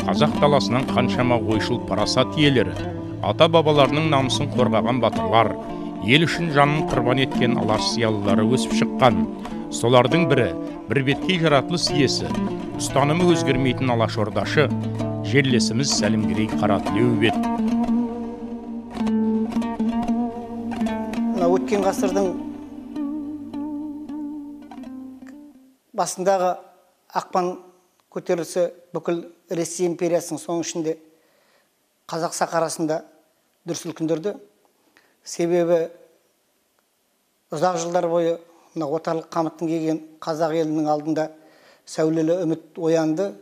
Қазақ даласынан қаншама ойшыл парасат иелері, ата бабаларының намысын қорғаған батырлар, ел үшін жанын құрбан еткен алаш зиялылары өсіп шыққан. Солардың бірі бірбеткей жаратылыс иесі, ұстанымы өзгермейтін алашордашы, жерлесіміз Сәлімгерей Қаратілеуов. Өткен ғасырдың басындағы ақпан көтерілісі бүкіл Ресей империясының соның ішінде Қазақ сахарасында дүр сілкіндірді. Себебі ұзақ жылдар бойы отарлық қамыттың киген қазақ елінің алдында сәулелі үміт оянды.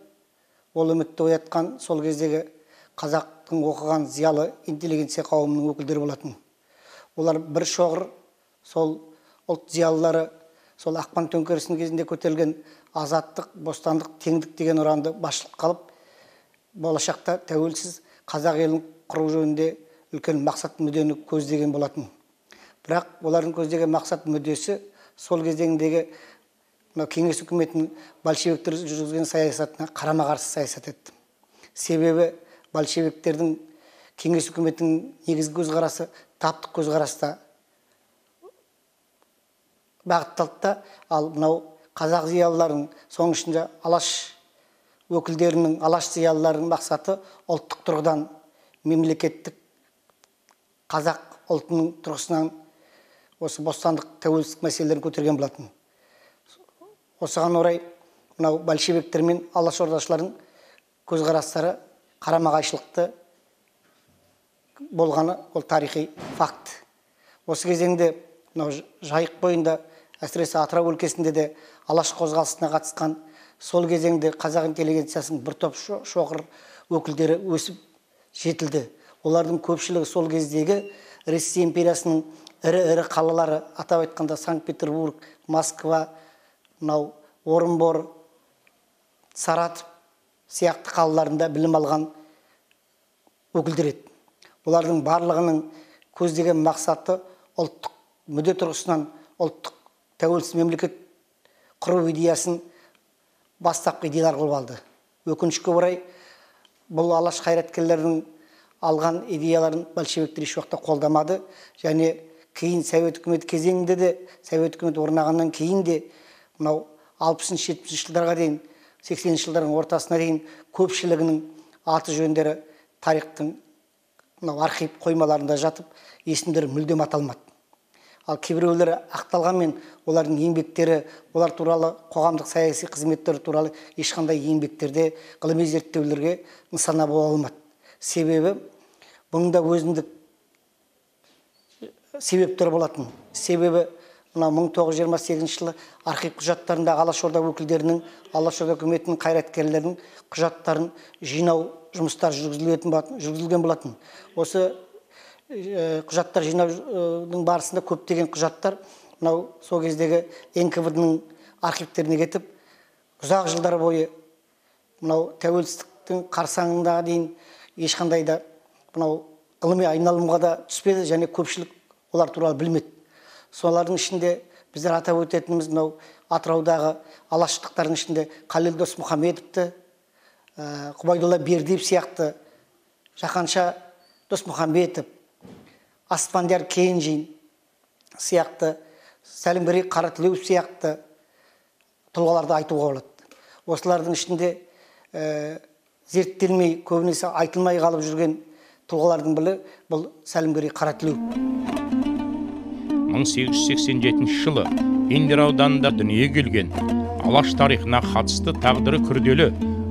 Ол үмітті оятқан сол кездегі қазақтың оқыған зиялы интеллигенция қауымының өкілдері болатын. Олар бір шоғыр сол ұлт зиялылары сол ақпан төңкерісінің кезінде көтерілген азаттық, бостандық, теңдік деген ұранды басшылыққа алып, болашақта тәуелсіз қазақ елін құру жөнінде үлкен мақсат мүддені көздеген болатын. Бірақ олардың көздеген мақсат мүддесі сол кезеңдегі кеңес үкіметінің большевиктер жүргізген саясатына қарама-қарсы саясат еді. Себебі большевиктердің кеңес үкіметінің негізгі көзқарасы таптық көзқараста бағытталды, ал мынау қазақ зиялыларының, соның ішінде алаш өкілдерінің, алаш зиялыларының мақсаты ұлттық тұрғыдан мемлекеттік қазақ ұлтының тұрғысынан осы бостандық, тәуелсіздік мәселелерін көтерген болатын. Осыған орай мынау большевиктер мен алашордашылардың көзқарастары қарама-қайшылықты болғаны ол тарихи факт. Осы кезеңде жайық бойында, әсіресе Атырау өлкесінде де алаш қозғалысына қатысқан сол кезеңде қазақ интеллигенциясының бір топ шоғыр өкілдері өсіп жетілді. Олардың көпшілігі сол кездегі Ресей империясының ірі қалалары, атап айтқанда Санкт-Петербург, Москва, Орынбор, Саратов сияқты қалаларында білім алған өкілдер еді. Олардың барлығының көздеген мақсаты ұлттық мүдде тұрғысынан ұлттық тәуелсіз мемлекет құру идеясын бастапқы идеялар қылып алды. Өкінішке орай бұл алаш қайраткерлерінің алған идеяларын большевиктер еш уақытта қолдамады, және кейін Совет үкіметі кезеңінде де, Совет үкіметі орнағаннан кейін де, мынау 60-70 жылдарға дейін, 80 жылдардың ортасына дейін көпшілігінің аты жөндері тарихтың архив қоймаларында жатып, есімдері мүлдем аталмады. Ал кейбіреулері ақталғанмен олардың еңбектері, олар туралы қоғамдық саяси қызметтері туралы ешқандай еңбектерде, ғылыми зерттеулерге нысана бола алмады. Себебі бұның да өзіндік себептері болатын. Себебі 1928 жылы архив құжаттарында алашорда өкілдерінің, алашорда үкіметінің қайраткерлерінің құжаттарын жинау жұмыстар жүргізілген болатын. Осы құжаттар жинаудың барысында көптеген құжаттар сол кездегі НКВД-ның архивтеріне кетіп, ұзақ жылдар бойы тәуелсіздіктің қарсаңында дейін ешқандай да ғылыми айналымға да түспеді, және көпшілік олар туралы білмеді. Солардың ішінде біздер атап өтетініміз Атыраудағы алаштықтардың ішінде Қалел Досмұхамедовті, Құбайдолла Бердиев сияқты, Жақанша Досмұхамедов, Аспандияр Кенжин сияқты, Сәлімгерей Қаратілеуов сияқты тұлғаларды айтуға болады. Осылардың ішінде зерттелмей, көбінесе айтылмай қалып жүрген тұлғалардың бірі бұл Сәлімгерей Қаратілеуов. 1887 жылы Индер ауданында дүние келген, алаш тарихына қатысты тағдыры күрделі,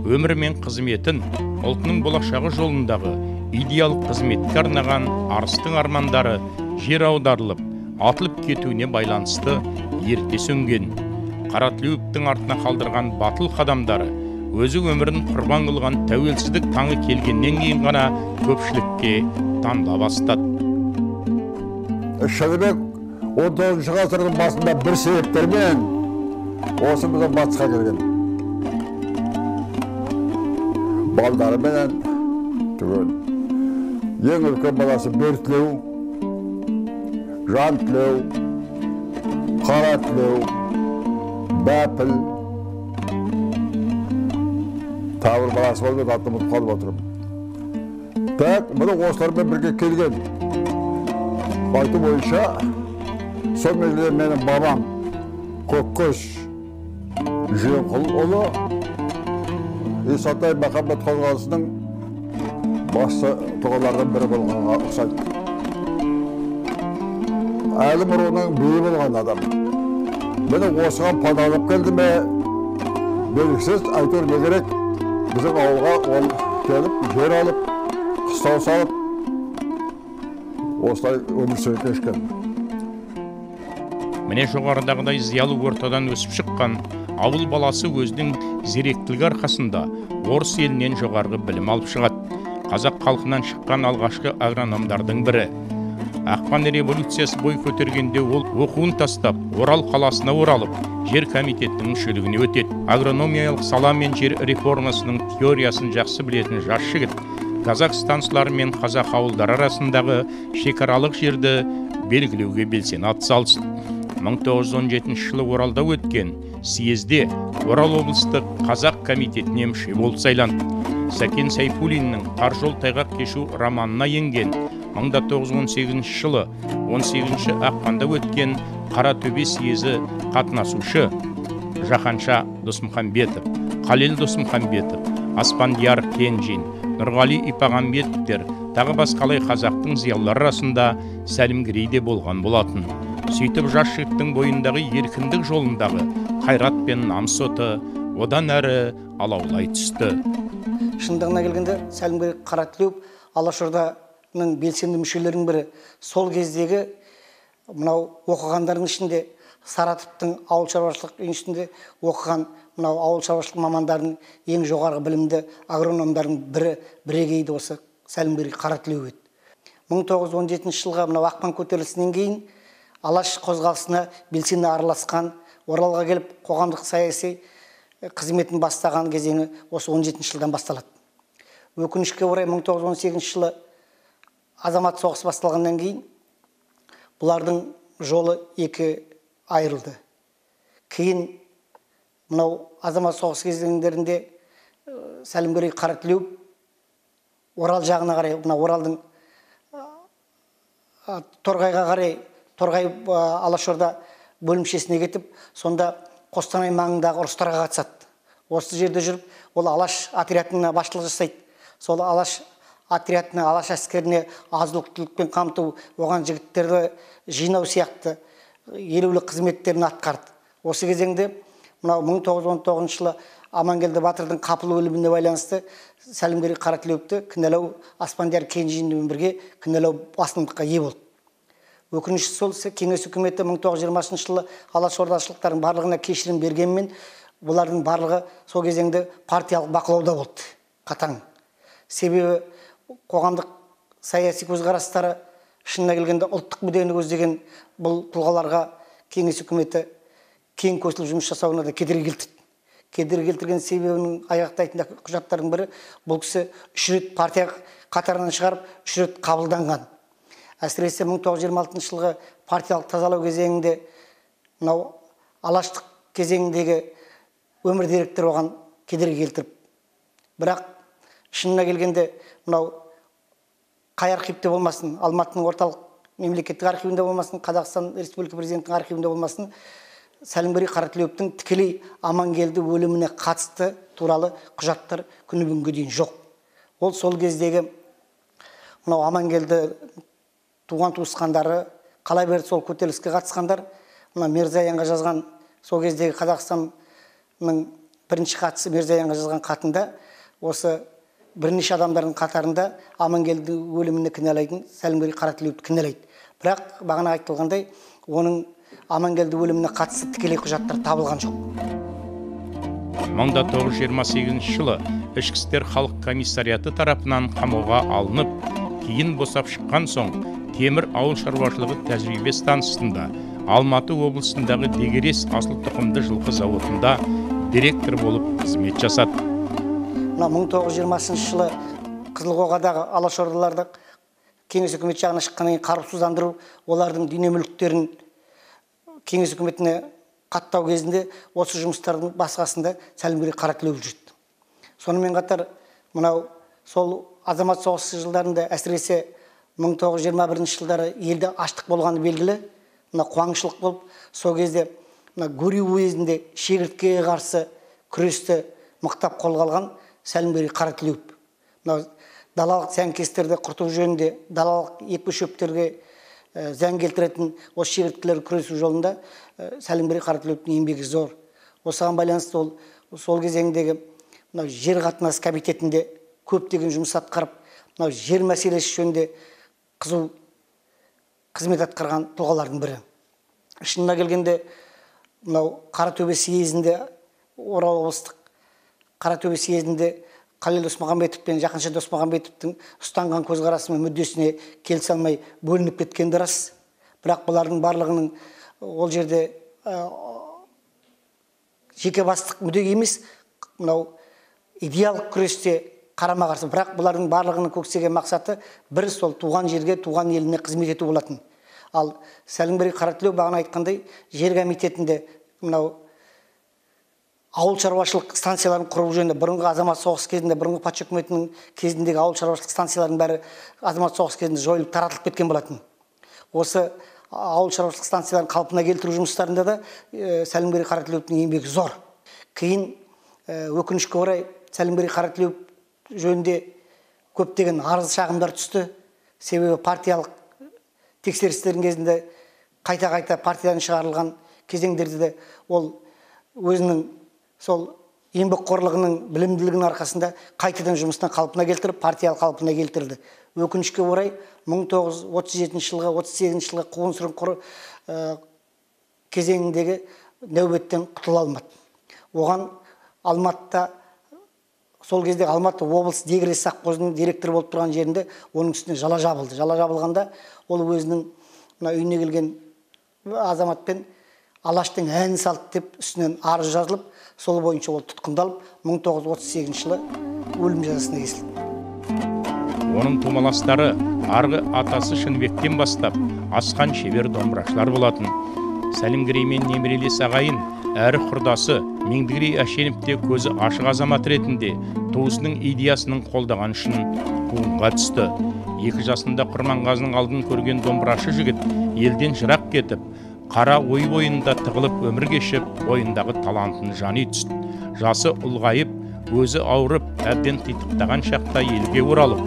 өмірі мен қызметін ұлтының болашағы жолындағы идеялық қызметке арнаған арыстың армандары жер аударылып, атылып кетуіне байланысты ерте сөнген. Қаратілеуовтың артына қалдырған батыл қадамдары өзі өмірін құрбан қылған тәуелсіздік таңы келгеннен кейін ғана көпшілікке таныла бастады. Шынымен 19 ғасырдың басында бір себептермен осы біздің батысқа келген. Балдарыменен түгел. Ең үлкен баласы Бертілеу, Жантілеу, Қаратілеу, Бәпіл, тағы бір баласы бар еді, атын ұмытып қалып отырмын. Так, мына осылармен бірге келген айту бойынша, сол мезгілде менің бабам Көккөз Жиенқұлұлы Исатай Махамбет қозғалысының басты тұлғалардан бірі болғанға ұқсайды. Әлім руының биі болған адам. Мені осыған пайдаланып келді ме, белгісіз, әйтеуір не керек, біздің ауылға ол келіп, жер алып, қыстау салып, осылай өмір сүріп кешкен. Міне жоғарыдағыдай зиялы ортадан өсіп шыққан ауыл баласы өзінің зеректілігі арқасында орыс елінен жоғарғы білім алып шығады. Қазақ халқынан шыққан алғашқы агрономдардың бірі. Ақпан революциясы бой көтергенде ол оқуын тастап, Орал қаласына оралып, жер комитетінің мүшелігіне өтеді. Агрономиялық сала мен жер реформасының теориясын жақсы білетін жас жігіт казак станциялары мен қазақ ауылдары арасындағы шекаралық жерді белгілеуге белсене атсалысты. 1917 жылы Оралда өткен съезде Орал облыстық қазақ комитетіне мүше болып сайланды. Сәкен Сайфуллиннің «Тар жол тайғақ кешу» романына енген 1918 жылы 18 ақпанда өткен Қаратөбе съезі қатынасушы Жаһанша Досмұхамбетов, Қалел Досмұхамбетов, Аспандияр Кенжин, Нұрғали Ипағамбетовтер тағы басқалай қазақтың зиялылары арасында сәлімгерей де болған болатын. Сөйтіп жас жігіттің бойындағы еркіндік жолындағы қайрат пен намыс оты одан әрі алаулай түсті. Шындығына келгенде Сәлімгерей Қаратілеуов Алашорданың белсенді мүшелерінің бірі. Сол кездегі мынау оқығандардың ішінде Саратовтың ауыл шаруашылық институтында оқыған мынау ауыл шаруашылық мамандарының ең жоғарғы білімді агрономдардың бірегейді осы Сәлімгерей Қаратілеуов еді. 1917 жылға мынау ақпан көтерілісінен кейін Алаш қозғалысына белсенді араласқан, Оралға келіп қоғамдық саяси қызметін бастаған кезеңі осы 17 жылдан басталады. Өкінішке орай 1918 жылы азамат соғыс басталғаннан кейін бұлардың жолы екі айырылды. Кейін мынау азамат соғыс кезеңдерінде Сәлімгерей Қаратілеуов Орал жағына қарай, мына Оралдың Торғайға қарай, Торғай Алашорда бөлімшесіне кетіп, сонда Қостанай маңындағы ұрыстарға қатысады. Осы жерде жүріп, ол Алаш отрядына басшылық жасайды. Сол Алаш отрядына, Алаш әскеріне азық-түлікпен қамту, оған жігіттерді жинау сияқты елеулі қызметтерін атқарды. Осы кезеңде мынау 1919 жылы Амангелді Батырдың қапыл өліміне байланысты Сәлімгерей Қаратілеуовты кінәлау Аспандияр Кенжинмен бірге кінәлау басымдыққа ие болды. Өкініштісі сол, кеңес үкіметі 1920 жылы алашордашылықтардың барлығына кешірім бергенмен, бұлардың барлығы сол кезеңде партиялық бақылауда болды, қатаң. Себебі қоғамдық саяси көзқарастары шынына келгенде ұлттық мүддені көздеген бұл тұлғаларға кеңес үкіметі кең көсіліп жұмыс жасауына да кедергі келтірді. Кедергі келтірген себебінің аяқтайтын құжаттардың бірі, бұл кісі 3 рет партия қатарынан шығарып, 3 рет қабылданған. Әсіресе 1926 жылғы партиялық тазалау кезеңінде, мынау алаштық кезеңіндегі өмір деректер оған кедергі келтіріп. Бірақ шынына келгенде, мынау қай архивте болмасын, Алматының орталық мемлекеттік архивінде болмасын, Қазақстан Республика президентінің архивінде болмасын, Сәлімгерей Қаратілеуовтың тікелей Амангелді өліміне қатысты туралы құжаттар күні бүгінге дейін жоқ. Ол сол кездегі мынау Амангелді туған туысқандары, қалай берді сол көтеріліске қатысқандар, мына Мирзаянға жазған, сол кездегі Қазақстанның бірінші хатшысы Мирзаянға жазған хатында, осы бірнеше адамдардың қатарында Амангелді өліміне кінәлайтын Сәлімгерей Қаратілеуовты кінәлайды. Бірақ бағана айтылғандай, оның Амангелді өліміне қатысты тікелей құжаттар табылған жоқ. 1928 жылы Ішкі істер халық комиссариаты тарапынан қамауға алынып, кейін босап шыққан соң Темір ауыл шаруашылығы тәжірибе станциясында Алматы облысындағы Дегерес асыл тұқымды жылқы зауытында директор болып қызмет жасады. 1920 жылы Қызылқоғадағы алашордаларды кеңес үкімет жағына шыққаннан кейін қарусыздандыру, олардың дүние мүліктерін кеңес үкіметіне қаттау кезінде осы жұмыстардың басқасында Сәлімгерей Қаратілеуов жүрді. Сонымен қатар мынау сол азамат соғысы жылдарында әсіресе 1921 жылдары елде аштық болғаны белгілі. Мына қуаңшылық болып, сол кезде Гурий уезінде шегірткеге қарсы күресті мықтап қолға алған Сәлімгерей Қаратілеуов. Далалық зиянкестерді құрту жөнінде, далалық екпе шөптерге зиян келтіретін осы шегірткелер күресу жолында Сәлімгерей Қаратілеуовтың еңбегі зор. Осыған байланысты ол сол кезеңдегі жер қатынас комитетінде көптеген жұмыс атқарып, жер мәселесі жөнінде қызу қызмет атқарған тұлғалардың бірі. Шынына келгенде Қаратөбе съезінде, Орал облыстық Қаратөбе съезінде Қалел Досмағамбетов пен Жақанша Досмағамбетовтың ұстанған көзқарасы мен мүддесіне келісе алмай бөлініп кеткені рас. Бірақ бұлардың барлығының ол жерде жеке бастық мүдде емес, идеялық күресте қарама-қарсы. Бірақ бұлардың барлығының көксеген мақсаты бір сол туған жерге, туған еліне қызмет ету болатын. Ал Сәлімгерей Қаратілеуов бағана айтқандай жер комитетінде ауыл шаруашылық станцияларын құру жөнінде бұрынғы азамат соғыс кезінде, бұрынғы патша үкіметінің кезіндегі ауыл шаруашылық станцияларының бәрі азамат соғыс кезінде жойылып таратылып кеткен болатын. Осы ауыл шаруашылық станцияларын қалпына келтіру жұмыстарында да Сәлімгерей Қаратілеуовтың еңбегі зор. Кейін өкінішке орай Сәлімгерей Қаратілеуов жөнінде көптеген арыз шағымдар түсті. Себебі партиялық тексерістердің кезінде қайта-қайта партиядан шығарылған кезеңдерде де ол өзінің сол еңбекқорлығының, білімділігінің арқасында қайтадан жұмысына қалпына келтіріп, партиялық қалпына келтірді. Өкінішке орай 1937 жылғы, 38 жылғы қуғын-сүргін кезеңіндегі нәубеттен құтыла алмады. Оған Алматыда, сол кезде Алматы облыс Дегрес Саққозының директоры болып тұрған жерінде оның үстіне жала жабылды. Жала жабылғанда ол өзінің үйіне келген азаматпен Алаштың әнін салды деп үстінен арыз жазылып, сол бойынша ол тұтқындалып, 1938 жылы өлім жазасына кесілді. Оның тумаластары арғы атасы Шыныбектен бастап асқан шебер домбырашылар болатын. Сәлімгерей мен немерелес ағайын әрі құрдасы Меңдігерей Әшенов те көзі ашық азамат ретінде туысының идеясының қолдаған үшін қуғынға түсті. 2 жасында Құрманғазының алдын көрген домбырашы жігіт елден жырақ кетіп, қара ой бойында тығылып өмір кешіп, бойындағы талантын жани түсті. Жасы ұлғайып, өзі ауырып, әбден титықтаған шақта елге оралып,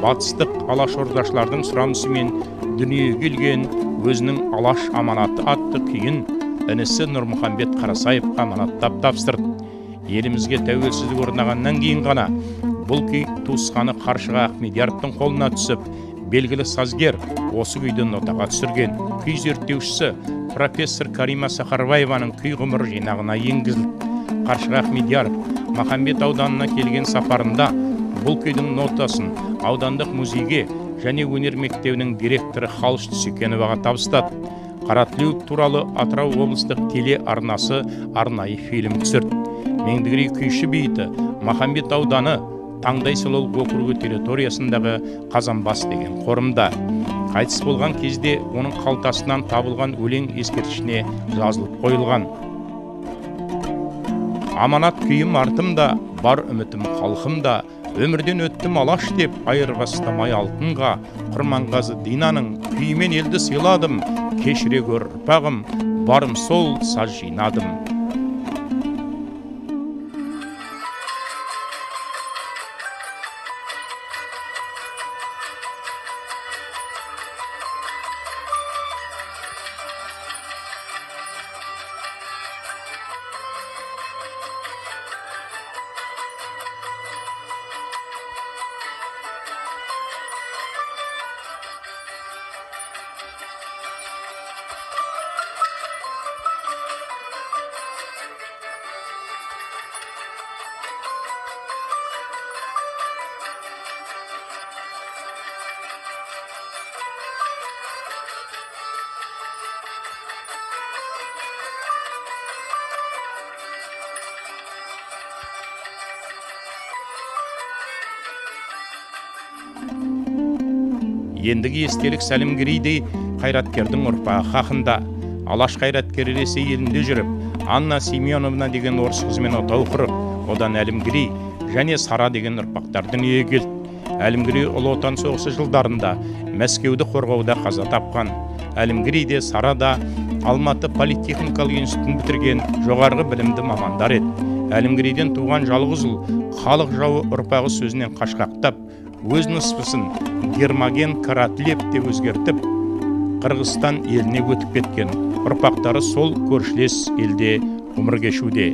батыстық алашордашылардың сұранысымен дүниеге келген өзінің Алаш аманаты атты күйін інісі Нұрмұхамбет Қарасаев аманаттап тапсырды. Елімізге тәуелсіздік орнағаннан кейін ғана бұл күй туысқаны Қаршыға Ахмедияровтың қолына түсіп, белгілі сазгер осы күйді нотаға түсірген. Күй зерттеушісі профессор Карима Сахарбаеваның күй ғұмыр жинағына енгізілді. Қаршыға Ахмедияров Махамбет ауданына келген сапарында бұл күйдің нотасын аудандық музейге және өнер мектебінің директоры Халыш Түсекеноваға табыстады. Қаратілеуов туралы Атырау облыстық теле арнасы арнайы фильм түсірді. Меңдігерей күйші бейіті Махамбет ауданы Таңдайсолол округі территориясындағы Қазанбас деген қорымда. Қайтыс болған кезде оның қалтасынан табылған өлең ескерткішіне жазылып қойылған. Аманат күйім артымда, бар үмітім халқымда, өмірден өттім Алаш деп айырбастамай алтынға. Құрманғазы Динаның күйімен елді сыйладым, кешіре көр ұрпағым, барым сол саз жинадым. Ендігі естелік Сәлімгерейдей қайраткердің ұрпағы хақында. Алаш қайраткері Ресей елінде жүріп, Анна Семеновна деген орыс қызымен отау құрып, одан Әлімгерей және Сара деген ұрпақтар дүниеге келді. Әлімгерей Ұлы Отан соғысы жылдарында Мәскеуді қорғауда қаза тапқан. Әлімгерей де, Сара да Алматы политехникалық институтын бітірген жоғарғы білімді мамандар еді. Әлімгерейден туған жалғыз ұл халық жауы ұрпағы сөзінен қашқақтап, өз ныспысын Гермоген Каратлеп деп өзгертіп, Қырғызстан еліне өтіп кеткен. Ұрпақтары сол көршілес елде ғұмыр кешуде.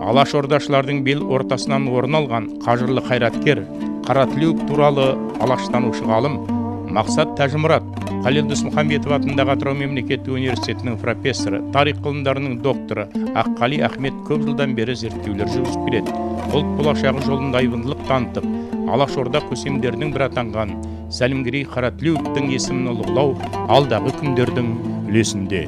Алаш ордашылардың бел ортасынан орын алған қажырлы қайраткер Қаратлеуов туралы алаштанушы ғалым Мақсат Тәжімұрат Қалел Досмұхамбетов атындағы Атырау мемлекеттік университетінің профессоры, тарих ғылымдарының докторы Аққали Ахмет көп жылдан бері зерттеулер жүргізіп келеді. Ұлт болашағы жолында айбындылық танытып, алаш орда көсемдерінің бірі атанған Сәлімгерей Қаратлеуовтың есімін ұлықтау алдағы күндердің үлесінде.